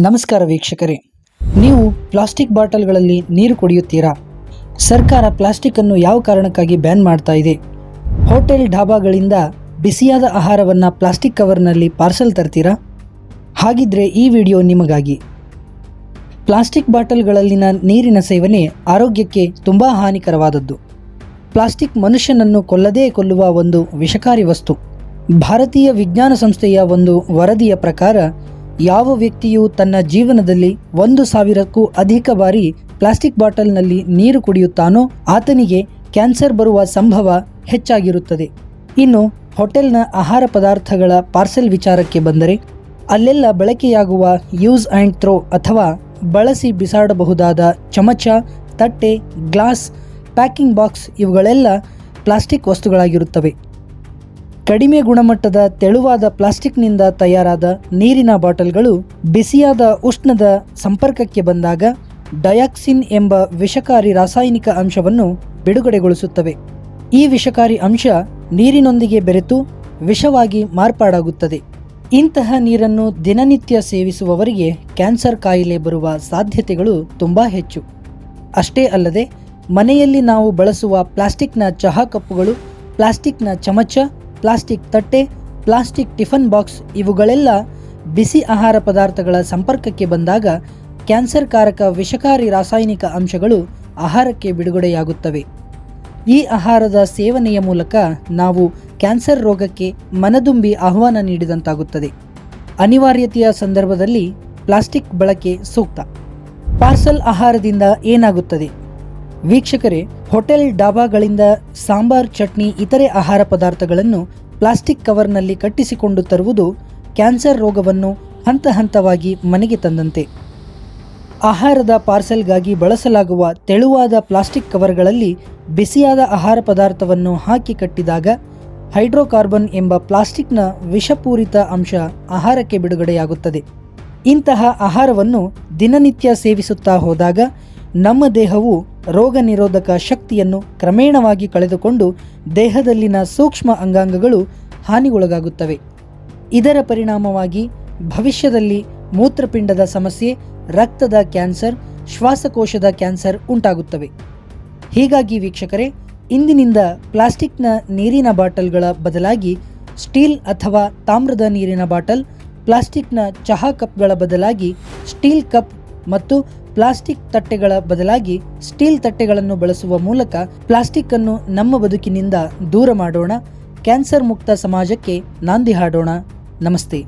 ನಮಸ್ಕಾರ ವೀಕ್ಷಕರೇ, ನೀವು ಪ್ಲಾಸ್ಟಿಕ್ ಬಾಟಲ್ಗಳಲ್ಲಿ ನೀರು ಕುಡಿಯುತ್ತೀರಾ? ಸರ್ಕಾರ ಪ್ಲಾಸ್ಟಿಕ್ ಅನ್ನು ಯಾವ ಕಾರಣಕ್ಕಾಗಿ ಬ್ಯಾನ್ ಮಾಡ್ತಾ ಇದೆ? ಹೋಟೆಲ್ ಢಾಬಾಗಳಿಂದ ಬಿಸಿಯಾದ ಆಹಾರವನ್ನು ಪ್ಲಾಸ್ಟಿಕ್ ಕವರ್ನಲ್ಲಿ ಪಾರ್ಸಲ್ ತರ್ತೀರಾ? ಹಾಗಿದ್ರೆ ಈ ವಿಡಿಯೋ ನಿಮಗಾಗಿ. ಪ್ಲಾಸ್ಟಿಕ್ ಬಾಟಲ್ಗಳಲ್ಲಿನ ನೀರಿನ ಸೇವನೆ ಆರೋಗ್ಯಕ್ಕೆ ತುಂಬ ಹಾನಿಕರವಾದದ್ದು. ಪ್ಲಾಸ್ಟಿಕ್ ಮನುಷ್ಯನನ್ನು ಕೊಲ್ಲದೇ ಕೊಲ್ಲುವ ಒಂದು ವಿಷಕಾರಿ ವಸ್ತು. ಭಾರತೀಯ ವಿಜ್ಞಾನ ಸಂಸ್ಥೆಯ ಒಂದು ವರದಿಯ ಪ್ರಕಾರ ಯಾವ ವ್ಯಕ್ತಿಯು ತನ್ನ ಜೀವನದಲ್ಲಿ 1,000ಕ್ಕೂ ಅಧಿಕ ಬಾರಿ ಪ್ಲಾಸ್ಟಿಕ್ ಬಾಟಲ್ನಲ್ಲಿ ನೀರು ಕುಡಿಯುತ್ತಾನೋ ಆತನಿಗೆ ಕ್ಯಾನ್ಸರ್ ಬರುವ ಸಂಭವ ಹೆಚ್ಚಾಗಿರುತ್ತದೆ. ಇನ್ನು ಹೋಟೆಲ್ನ ಆಹಾರ ಪದಾರ್ಥಗಳ ಪಾರ್ಸೆಲ್ ವಿಚಾರಕ್ಕೆ ಬಂದರೆ, ಅಲ್ಲೆಲ್ಲ ಬಳಕೆಯಾಗುವ ಯೂಸ್ ಆ್ಯಂಡ್ ಥ್ರೋ ಅಥವಾ ಬಳಸಿ ಬಿಸಾಡಬಹುದಾದ ಚಮಚ, ತಟ್ಟೆ, ಗ್ಲಾಸ್, ಪ್ಯಾಕಿಂಗ್ ಬಾಕ್ಸ್ ಇವುಗಳೆಲ್ಲ ಪ್ಲಾಸ್ಟಿಕ್ ವಸ್ತುಗಳಾಗಿರುತ್ತವೆ. ಕಡಿಮೆ ಗುಣಮಟ್ಟದ ತೆಳುವಾದ ಪ್ಲಾಸ್ಟಿಕ್ನಿಂದ ತಯಾರಾದ ನೀರಿನ ಬಾಟಲ್ಗಳು ಬಿಸಿಯಾದ ಉಷ್ಣದ ಸಂಪರ್ಕಕ್ಕೆ ಬಂದಾಗ ಡಯಾಕ್ಸಿನ್ ಎಂಬ ವಿಷಕಾರಿ ರಾಸಾಯನಿಕ ಅಂಶವನ್ನು ಬಿಡುಗಡೆಗೊಳಿಸುತ್ತವೆ. ಈ ವಿಷಕಾರಿ ಅಂಶ ನೀರಿನೊಂದಿಗೆ ಬೆರೆತು ವಿಷವಾಗಿ ಮಾರ್ಪಾಡಾಗುತ್ತದೆ. ಇಂತಹ ನೀರನ್ನು ದಿನನಿತ್ಯ ಸೇವಿಸುವವರಿಗೆ ಕ್ಯಾನ್ಸರ್ ಕಾಯಿಲೆ ಬರುವ ಸಾಧ್ಯತೆಗಳು ತುಂಬ ಹೆಚ್ಚು. ಅಷ್ಟೇ ಅಲ್ಲದೆ ಮನೆಯಲ್ಲಿ ನಾವು ಬಳಸುವ ಪ್ಲಾಸ್ಟಿಕ್ನ ಚಹಾ ಕಪ್ಪುಗಳು, ಪ್ಲಾಸ್ಟಿಕ್ನ ಚಮಚ, ಪ್ಲಾಸ್ಟಿಕ್ ತಟ್ಟೆ, ಪ್ಲಾಸ್ಟಿಕ್ ಟಿಫನ್ ಬಾಕ್ಸ್ ಇವುಗಳೆಲ್ಲ ಬಿಸಿ ಆಹಾರ ಪದಾರ್ಥಗಳ ಸಂಪರ್ಕಕ್ಕೆ ಬಂದಾಗ ಕ್ಯಾನ್ಸರ್ ಕಾರಕ ವಿಷಕಾರಿ ರಾಸಾಯನಿಕ ಅಂಶಗಳು ಆಹಾರಕ್ಕೆ ಬಿಡುಗಡೆಯಾಗುತ್ತವೆ. ಈ ಆಹಾರದ ಸೇವನೆಯ ಮೂಲಕ ನಾವು ಕ್ಯಾನ್ಸರ್ ರೋಗಕ್ಕೆ ಮನದುಂಬಿ ಆಹ್ವಾನ ನೀಡಿದಂತಾಗುತ್ತದೆ. ಅನಿವಾರ್ಯತೆಯ ಸಂದರ್ಭದಲ್ಲಿ ಪ್ಲಾಸ್ಟಿಕ್ ಬಳಕೆ ಸೂಕ್ತ. ಪಾರ್ಸಲ್ ಆಹಾರದಿಂದ ಏನಾಗುತ್ತದೆ? ವೀಕ್ಷಕರೇ, ಹೋಟೆಲ್ ಡಾಬಾಗಳಿಂದ ಸಾಂಬಾರ್, ಚಟ್ನಿ, ಇತರೆ ಆಹಾರ ಪದಾರ್ಥಗಳನ್ನು ಪ್ಲಾಸ್ಟಿಕ್ ಕವರ್ನಲ್ಲಿ ಕಟ್ಟಿಸಿಕೊಂಡು ತರುವುದು ಕ್ಯಾನ್ಸರ್ ರೋಗವನ್ನು ಹಂತ ಹಂತವಾಗಿ ಮನೆಗೆ ತಂದಂತೆ. ಆಹಾರದ ಪಾರ್ಸೆಲ್ಗಾಗಿ ಬಳಸಲಾಗುವ ತೆಳುವಾದ ಪ್ಲಾಸ್ಟಿಕ್ ಕವರ್ಗಳಲ್ಲಿ ಬಿಸಿಯಾದ ಆಹಾರ ಪದಾರ್ಥವನ್ನು ಹಾಕಿ ಕಟ್ಟಿದಾಗ ಹೈಡ್ರೋಕಾರ್ಬನ್ ಎಂಬ ಪ್ಲಾಸ್ಟಿಕ್ನ ವಿಷಪೂರಿತ ಅಂಶ ಆಹಾರಕ್ಕೆ ಬಿಡುಗಡೆಯಾಗುತ್ತದೆ. ಇಂತಹ ಆಹಾರವನ್ನು ದಿನನಿತ್ಯ ಸೇವಿಸುತ್ತಾ ಹೋದಾಗ ನಮ್ಮ ದೇಹವು ರೋಗ ನಿರೋಧಕ ಶಕ್ತಿಯನ್ನು ಕ್ರಮೇಣವಾಗಿ ಕಳೆದುಕೊಂಡು ದೇಹದಲ್ಲಿನ ಸೂಕ್ಷ್ಮ ಅಂಗಾಂಗಗಳು ಹಾನಿಗೊಳಗಾಗುತ್ತವೆ. ಇದರ ಪರಿಣಾಮವಾಗಿ ಭವಿಷ್ಯದಲ್ಲಿ ಮೂತ್ರಪಿಂಡದ ಸಮಸ್ಯೆ, ರಕ್ತದ ಕ್ಯಾನ್ಸರ್, ಶ್ವಾಸಕೋಶದ ಕ್ಯಾನ್ಸರ್ ಉಂಟಾಗುತ್ತವೆ. ಹೀಗಾಗಿ ವೀಕ್ಷಕರೇ, ಇಂದಿನಿಂದ ಪ್ಲಾಸ್ಟಿಕ್ನ ನೀರಿನ ಬಾಟಲ್ಗಳ ಬದಲಾಗಿ ಸ್ಟೀಲ್ ಅಥವಾ ತಾಮ್ರದ ನೀರಿನ ಬಾಟಲ್, ಪ್ಲಾಸ್ಟಿಕ್ನ ಚಹಾ ಕಪ್ಗಳ ಬದಲಾಗಿ ಸ್ಟೀಲ್ ಕಪ್ ಮತ್ತು ಪ್ಲಾಸ್ಟಿಕ್ ತಟ್ಟೆಗಳ ಬದಲಾಗಿ ಸ್ಟೀಲ್ ತಟ್ಟೆಗಳನ್ನು ಬಳಸುವ ಮೂಲಕ ಪ್ಲಾಸ್ಟಿಕ್ ಅನ್ನು ನಮ್ಮ ಬದುಕಿನಿಂದ ದೂರ ಮಾಡೋಣ. ಕ್ಯಾನ್ಸರ್ ಮುಕ್ತ ಸಮಾಜಕ್ಕೆ ನಾಂದಿ ಹಾಡೋಣ. ನಮಸ್ತೆ.